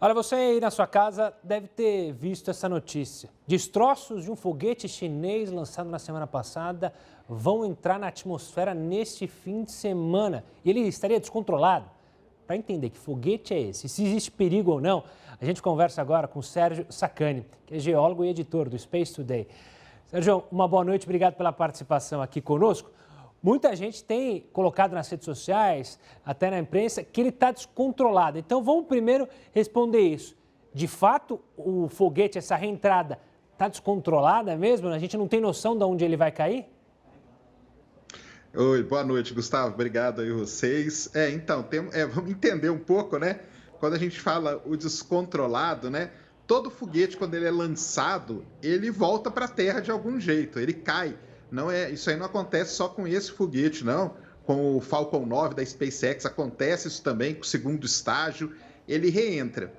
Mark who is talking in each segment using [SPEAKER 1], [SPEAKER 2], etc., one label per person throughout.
[SPEAKER 1] Olha, você aí na sua casa deve ter visto essa notícia. Destroços de um foguete chinês lançado na semana passada vão entrar na atmosfera neste fim de semana. E ele estaria descontrolado. Para entender que foguete é esse, se existe perigo ou não, a gente conversa agora com o Sérgio Sacani, que é geólogo e editor do Space Today. Sérgio, uma boa noite, obrigado pela participação aqui conosco. Muita gente tem colocado nas redes sociais, até na imprensa, que ele está descontrolado. Então vamos primeiro responder isso. De fato, o foguete, essa reentrada, está descontrolada mesmo? A gente não tem noção de onde ele vai cair?
[SPEAKER 2] Oi, boa noite, Gustavo. Obrigado aí vocês. Então, vamos entender um pouco, né? Quando a gente fala o descontrolado, né? Todo foguete, quando ele é lançado, ele volta para a Terra de algum jeito, ele cai. Isso aí não acontece só com esse foguete, não. Com o Falcon 9 da SpaceX acontece isso também, com o segundo estágio, ele reentra.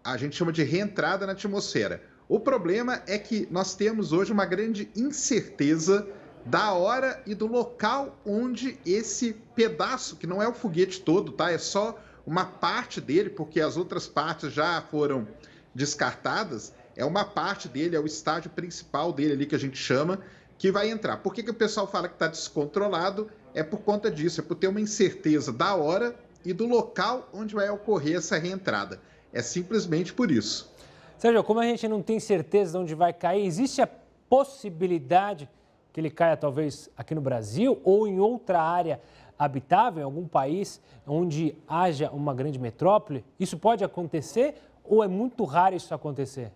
[SPEAKER 2] A gente chama de reentrada na atmosfera. O problema é que nós temos hoje uma grande incerteza da hora e do local onde esse pedaço, que não é o foguete todo, tá? É só uma parte dele, porque as outras partes já foram descartadas. É uma parte dele, é o estágio principal dele ali que a gente chama, que vai entrar. Por que o pessoal fala que está descontrolado? É por conta disso, é por ter uma incerteza da hora e do local onde vai ocorrer essa reentrada. É simplesmente por isso.
[SPEAKER 1] Sérgio, como a gente não tem certeza de onde vai cair, existe a possibilidade que ele caia talvez aqui no Brasil ou em outra área habitável, em algum país onde haja uma grande metrópole? Isso pode acontecer ou é muito raro isso acontecer?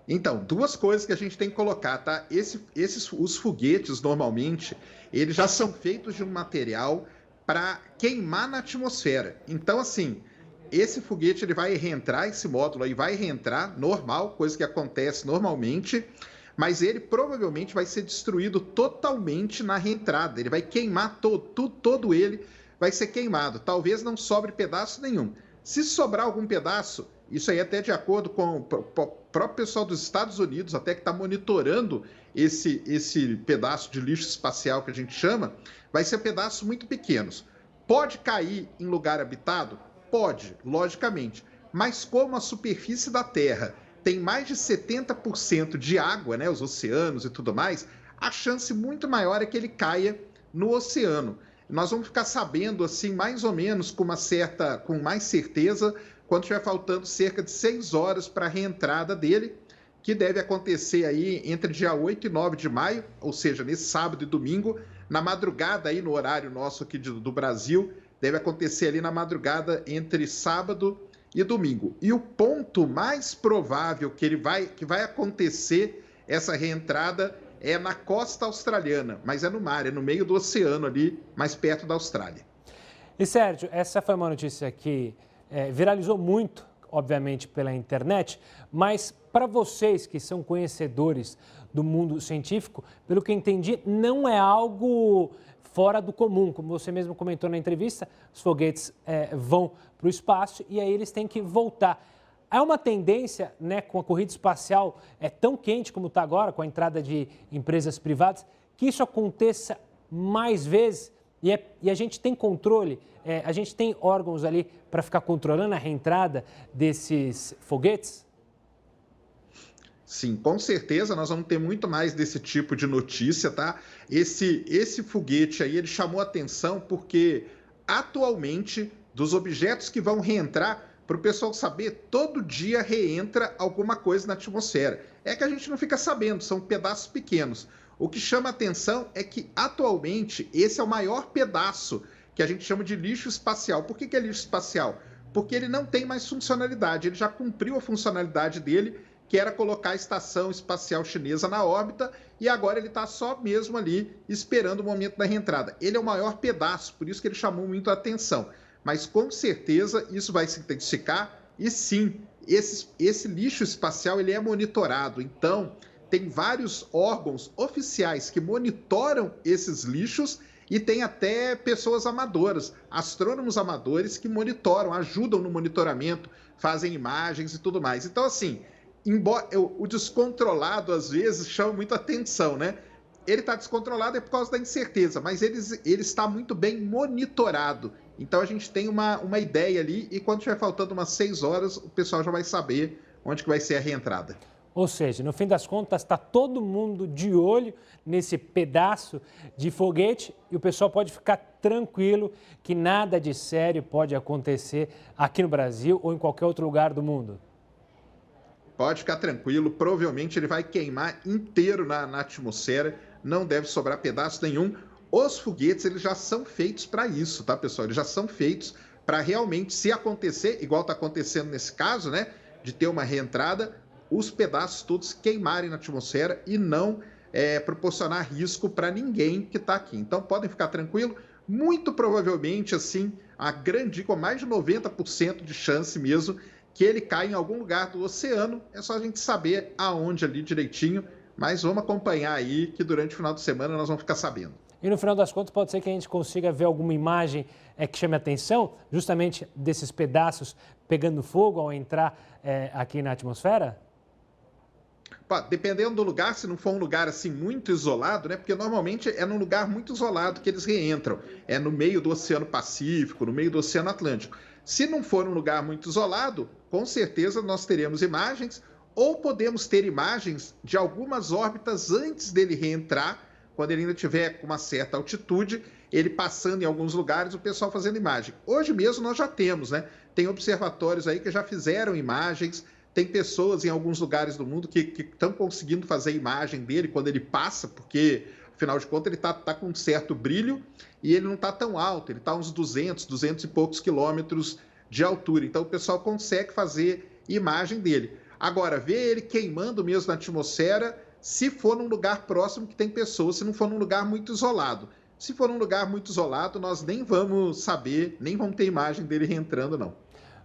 [SPEAKER 2] Então, duas coisas que a gente tem que colocar, tá? Os foguetes, normalmente, eles já são feitos de um material para queimar na atmosfera. Então, assim, esse foguete ele vai reentrar, esse módulo aí vai reentrar, normal, coisa que acontece normalmente, mas ele provavelmente vai ser destruído totalmente na reentrada. Ele vai queimar todo ele vai ser queimado. Talvez não sobre pedaço nenhum. Se sobrar algum pedaço, isso aí até de acordo com o próprio pessoal dos Estados Unidos, até que está monitorando esse pedaço de lixo espacial que a gente chama, vai ser pedaços muito pequenos. Pode cair em lugar habitado? Pode, logicamente. Mas como a superfície da Terra tem mais de 70% de água, né, os oceanos e tudo mais, a chance muito maior é que ele caia no oceano. Nós vamos ficar sabendo, assim, mais ou menos com mais certeza, quando estiver faltando cerca de 6 horas para a reentrada dele, que deve acontecer aí entre dia 8 e 9 de maio, ou seja, nesse sábado e domingo, na madrugada aí no horário nosso aqui do Brasil, deve acontecer ali na madrugada entre sábado e domingo. E o ponto mais provável que vai acontecer essa reentrada é na costa australiana, mas é no mar, é no meio do oceano ali, mais perto da Austrália.
[SPEAKER 1] E Sérgio, essa foi uma notícia que viralizou muito, obviamente, pela internet, mas para vocês que são conhecedores do mundo científico, pelo que eu entendi, não é algo fora do comum. Como você mesmo comentou na entrevista, os foguetes vão para o espaço e aí eles têm que voltar. Há uma tendência, né, com a corrida espacial tão quente como está agora, com a entrada de empresas privadas, que isso aconteça mais vezes e a gente tem controle, a gente tem órgãos ali para ficar controlando a reentrada desses foguetes?
[SPEAKER 2] Sim, com certeza nós vamos ter muito mais desse tipo de notícia, tá? Esse foguete aí, ele chamou atenção porque atualmente, dos objetos que vão reentrar, para o pessoal saber, todo dia reentra alguma coisa na atmosfera. É que a gente não fica sabendo, são pedaços pequenos. O que chama atenção é que atualmente esse é o maior pedaço que a gente chama de lixo espacial. Por que é lixo espacial? Porque ele não tem mais funcionalidade, ele já cumpriu a funcionalidade dele, que era colocar a estação espacial chinesa na órbita, e agora ele está só mesmo ali esperando o momento da reentrada. Ele é o maior pedaço, por isso que ele chamou muito a atenção. Mas com certeza isso vai se intensificar e sim, esse lixo espacial ele é monitorado. Então, tem vários órgãos oficiais que monitoram esses lixos e tem até pessoas amadoras, astrônomos amadores que monitoram, ajudam no monitoramento, fazem imagens e tudo mais. Então, assim, embora o descontrolado às vezes chama muita atenção, né? Ele está descontrolado é por causa da incerteza, mas ele está muito bem monitorado. Então a gente tem uma ideia ali e quando estiver faltando umas 6 horas, o pessoal já vai saber onde que vai ser a reentrada.
[SPEAKER 1] Ou seja, no fim das contas, está todo mundo de olho nesse pedaço de foguete e o pessoal pode ficar tranquilo que nada de sério pode acontecer aqui no Brasil ou em qualquer outro lugar do mundo.
[SPEAKER 2] Pode ficar tranquilo, provavelmente ele vai queimar inteiro na atmosfera, não deve sobrar pedaço nenhum. Os foguetes, eles já são feitos para isso, tá, pessoal? Eles já são feitos para realmente, se acontecer, igual está acontecendo nesse caso, né, de ter uma reentrada, os pedaços todos queimarem na atmosfera e não proporcionar risco para ninguém que está aqui. Então, podem ficar tranquilos. Muito provavelmente, assim, a grande, com mais de 90% de chance mesmo, que ele cai em algum lugar do oceano. É só a gente saber aonde ali direitinho, mas vamos acompanhar aí que durante o final de semana nós vamos ficar sabendo.
[SPEAKER 1] E no final das contas pode ser que a gente consiga ver alguma imagem que chame a atenção, justamente desses pedaços pegando fogo ao entrar aqui na atmosfera?
[SPEAKER 2] Dependendo do lugar, se não for um lugar assim muito isolado, né? Porque normalmente é num lugar muito isolado que eles reentram. É no meio do Oceano Pacífico, no meio do Oceano Atlântico. Se não for um lugar muito isolado, com certeza nós teremos imagens ou podemos ter imagens de algumas órbitas antes dele reentrar, quando ele ainda estiver com uma certa altitude, ele passando em alguns lugares, o pessoal fazendo imagem. Hoje mesmo nós já temos, né? Tem observatórios aí que já fizeram imagens, tem pessoas em alguns lugares do mundo que estão conseguindo fazer imagem dele quando ele passa, porque, afinal de contas, ele tá com um certo brilho e ele não está tão alto, ele está uns 200 e poucos quilômetros de altura. Então, o pessoal consegue fazer imagem dele. Agora, ver ele queimando mesmo na atmosfera, se for num lugar próximo que tem pessoas, se não for num lugar muito isolado. Se for num lugar muito isolado, nós nem vamos saber, nem vamos ter imagem dele reentrando, não.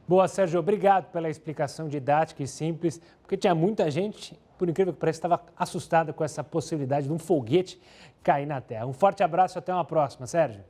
[SPEAKER 1] Boa, Sérgio, obrigado pela explicação didática e simples, porque tinha muita gente, por incrível que pareça, estava assustada com essa possibilidade de um foguete cair na Terra. Um forte abraço e até uma próxima, Sérgio.